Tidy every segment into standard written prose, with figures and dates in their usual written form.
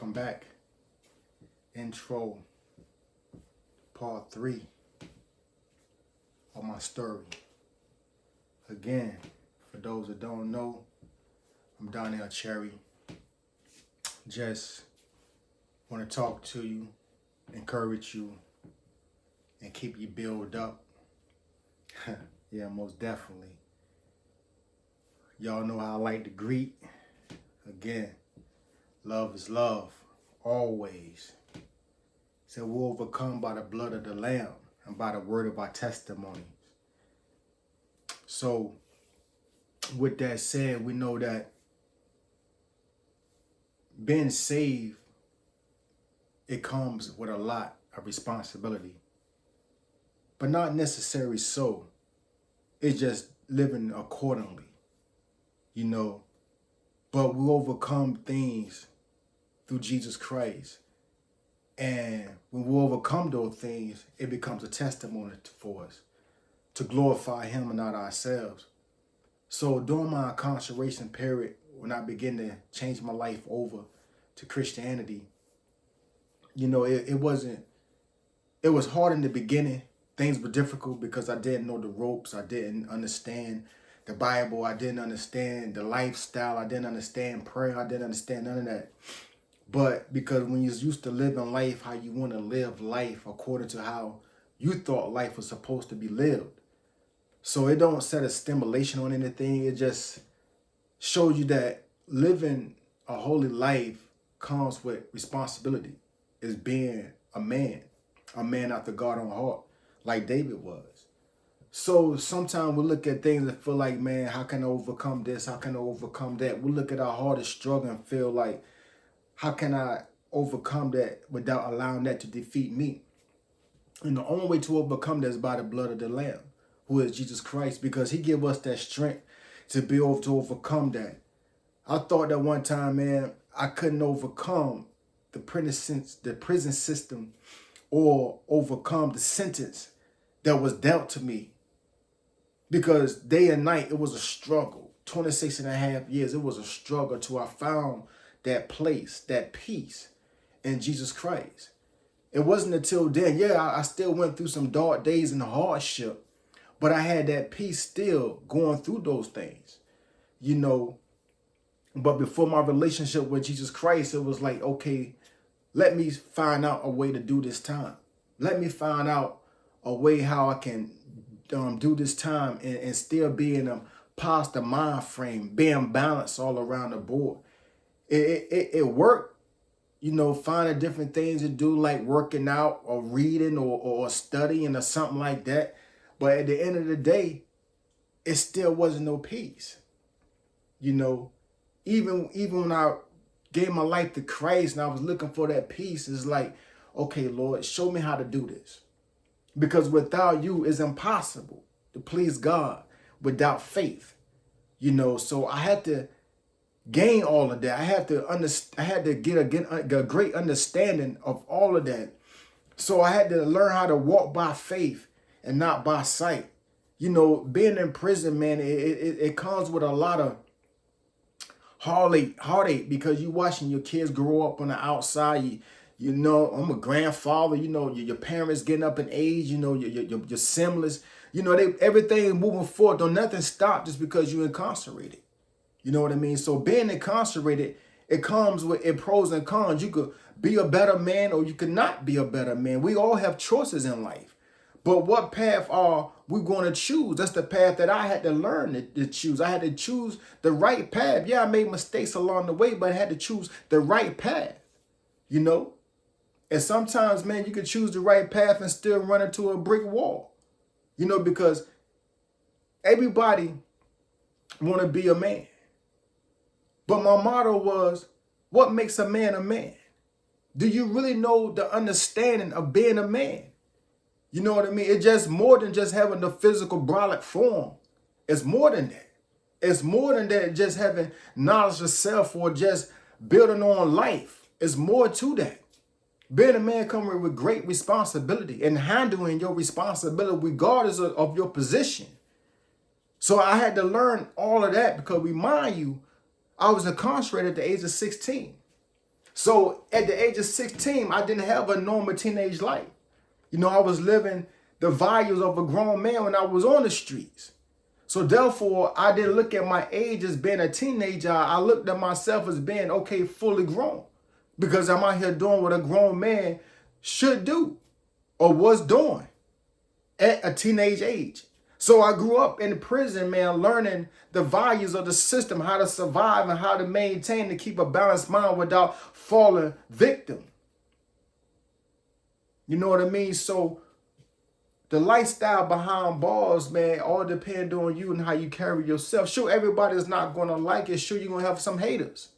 welcome back. Intro, part 3 of my story. Again, for those that don't know, I'm Donnell Cherry. Just want to talk to you, encourage you, and keep you built up. Yeah, most definitely. Y'all know how I like to greet. Again, love is love, always. So we'll overcome by the blood of the Lamb and by the word of our testimony. So with that said, we know that being saved, it comes with a lot of responsibility. But not necessarily so. It's just living accordingly, But we overcome things through Jesus Christ. And when we overcome those things, it becomes a testimony for us to glorify Him and not ourselves. So during my incarceration period, when I began to change my life over to Christianity, it was hard in the beginning. Things were difficult because I didn't know the ropes. I didn't understand the Bible. I didn't understand the lifestyle. I didn't understand prayer. I didn't understand none of that. But because when you're used to living life how you want to live life according to how you thought life was supposed to be lived. So it don't set a stimulation on anything. It just shows you that living a holy life comes with responsibility. It's being a man after God's own heart, like David was. So sometimes we look at things and feel like, man, how can I overcome this? How can I overcome that? We look at our hardest struggle and feel like, how can I overcome that without allowing that to defeat me? And the only way to overcome that is by the blood of the Lamb, who is Jesus Christ, because He give us that strength to be able to overcome that. I thought that one time, man, I couldn't overcome the prison system or overcome the sentence that was dealt to me. Because day and night, it was a struggle. 26 and a half years, it was a struggle till I found that place, that peace in Jesus Christ. It wasn't until then, I still went through some dark days and hardship, but I had that peace still going through those things, But before my relationship with Jesus Christ, it was like, okay, let me find out a way to do this time. Let me find out a way how I can do this time and still be in a positive mind frame, being balanced all around the board. It worked, finding different things to do, like working out or reading or studying or something like that. But at the end of the day, it still wasn't no peace. Even when I gave my life to Christ and I was looking for that peace, it's like, okay, Lord, show me how to do this. Because without you, it's impossible to please God without faith. So I had to gain all of that. I had to get a great understanding of all of that. So I had to learn how to walk by faith and not by sight. Being in prison, man, it comes with a lot of heartache because you watching your kids grow up on the outside. I'm a grandfather. Your parents getting up in age. Your siblings. Everything moving forward. Don't nothing stop just because you're incarcerated. You know what I mean? So being incarcerated, it comes with pros and cons. You could be a better man or you could not be a better man. We all have choices in life. But what path are we going to choose? That's the path that I had to learn to choose. I had to choose the right path. Yeah, I made mistakes along the way, but I had to choose the right path, And sometimes, man, you could choose the right path and still run into a brick wall, because everybody want to be a man. But my motto was, what makes a man a man? Do you really know the understanding of being a man? You know what I mean? It's just more than just having the physical brolic form. It's more than that. It's more than that, just having knowledge of self or just building on life. It's more to that. Being a man comes with great responsibility and handling your responsibility regardless of your position. So I had to learn all of that because, remind you, I was incarcerated at the age of 16. So at the age of 16, I didn't have a normal teenage life. You know, I was living the values of a grown man when I was on the streets. So therefore, I didn't look at my age as being a teenager. I looked at myself as being, okay, fully grown. Because I'm out here doing what a grown man should do or was doing at a teenage age. So I grew up in the prison, man, learning the values of the system, how to survive and how to maintain to keep a balanced mind without falling victim. You know what I mean? So the lifestyle behind bars, man, all depend on you and how you carry yourself. Sure, everybody's not going to like it. Sure, you're going to have some haters.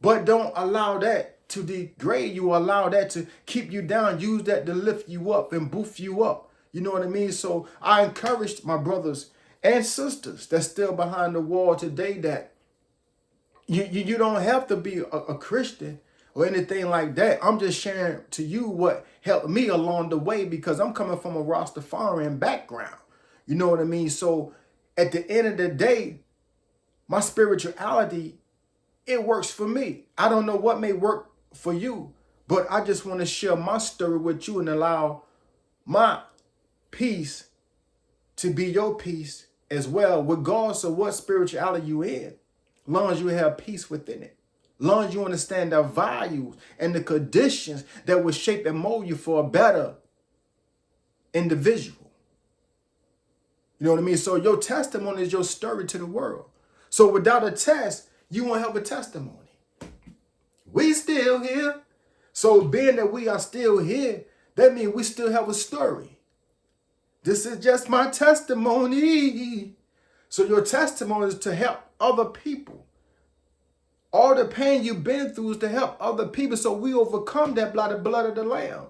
But don't allow that to degrade you. Allow that to keep you down. Use that to lift you up and boost you up. You know what I mean? So I encouraged my brothers and sisters that's still behind the wall today that you don't have to be a Christian or anything like that. I'm just sharing to you what helped me along the way because I'm coming from a Rastafarian background. You know what I mean? So at the end of the day, my spirituality, it works for me. I don't know what may work for you, but I just want to share my story with you and allow my peace to be your peace as well, regardless of what spirituality you in, long as you have peace within it. Long as you understand the values and the conditions that will shape and mold you for a better individual. You know what I mean? So your testimony is your story to the world. So without a test, you won't have a testimony. We still here. So being that we are still here, that means we still have a story. This is just my testimony. So your testimony is to help other people. All the pain you've been through is to help other people so we overcome that by the blood of the Lamb.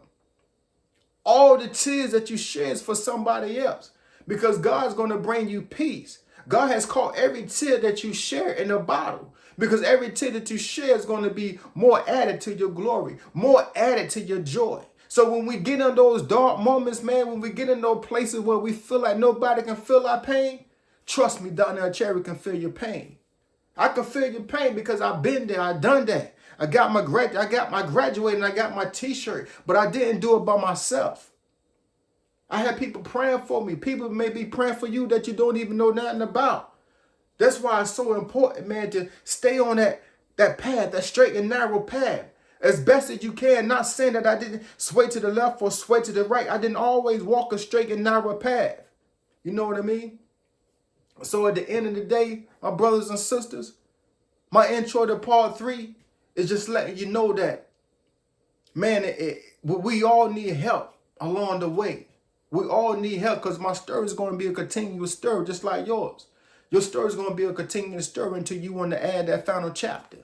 All the tears that you shed is for somebody else because God's going to bring you peace. God has caught every tear that you share in a bottle because every tear that you share is going to be more added to your glory, more added to your joy. So when we get in those dark moments, man, when we get in those places where we feel like nobody can feel our pain, trust me, down there, Cherry can feel your pain. I can feel your pain because I've been there. I've done that. I got my graduating, I got my t-shirt, but I didn't do it by myself. I had people praying for me. People may be praying for you that you don't even know nothing about. That's why it's so important, man, to stay on that path, that straight and narrow path. As best as you can, not saying that I didn't sway to the left or sway to the right. I didn't always walk a straight and narrow path. You know what I mean? So at the end of the day, my brothers and sisters, my intro to part 3 is just letting you know that, man, we all need help along the way. We all need help because my story is going to be a continuous story just like yours. Your story is going to be a continuous story until you want to add that final chapter.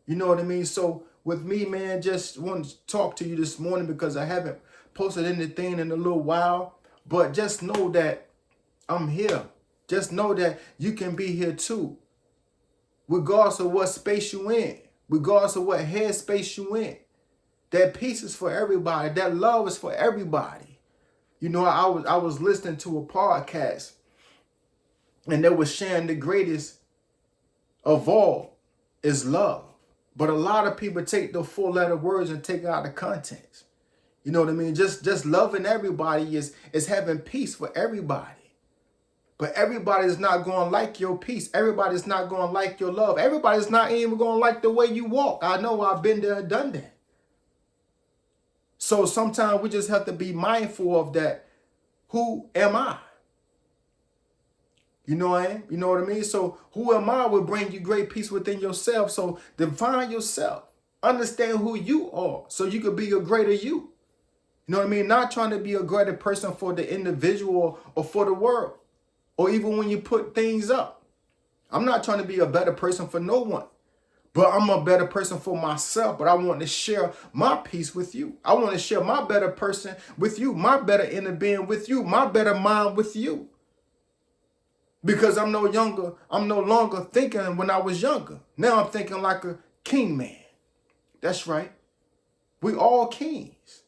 You know what I mean? So with me, man, just wanted to talk to you this morning because I haven't posted anything in a little while. But just know that I'm here. Just know that you can be here too. Regardless of what space you in. Regardless of what head space you in. That peace is for everybody. That love is for everybody. You know, I was listening to a podcast. And they were sharing the greatest of all is love. But a lot of people take the 4-letter words and take it out of context. You know what I mean? Just loving everybody is having peace for everybody. But everybody's not going to like your peace. Everybody's not going to like your love. Everybody's not even going to like the way you walk. I know I've been there and done that. So sometimes we just have to be mindful of that. Who am I? You know what I mean? So who am I will bring you great peace within yourself. So define yourself. Understand who you are so you could be a greater you. You know what I mean? Not trying to be a greater person for the individual or for the world. Or even when you put things up. I'm not trying to be a better person for no one. But I'm a better person for myself. But I want to share my peace with you. I want to share my better person with you. My better inner being with you. My better mind with you. Because I'm no longer thinking when I was younger. Now I'm thinking like a king man. That's right. We all kings.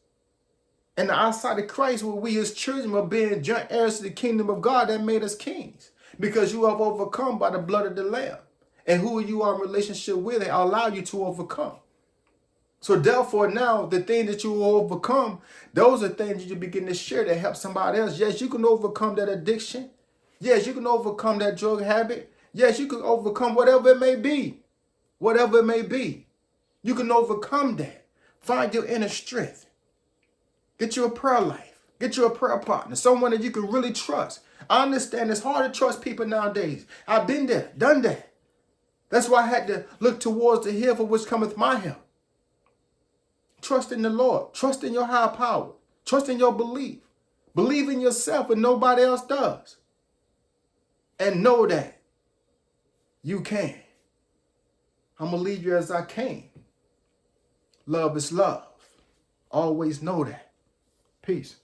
And the outside of Christ, where we as children are being joint heirs to the kingdom of God, that made us kings. Because you have overcome by the blood of the Lamb. And who you are in relationship with, it allow you to overcome. So therefore now, the thing that you will overcome, those are things you begin to share to help somebody else. Yes, you can overcome that addiction. Yes, you can overcome that drug habit. Yes, you can overcome whatever it may be. Whatever it may be. You can overcome that. Find your inner strength. Get you a prayer life. Get you a prayer partner. Someone that you can really trust. I understand it's hard to trust people nowadays. I've been there, done that. That's why I had to look towards the hill for which cometh my help. Trust in the Lord. Trust in your higher power. Trust in your belief. Believe in yourself when nobody else does. And know that you can. I'm going to leave you as I came. Love is love. Always know that. Peace.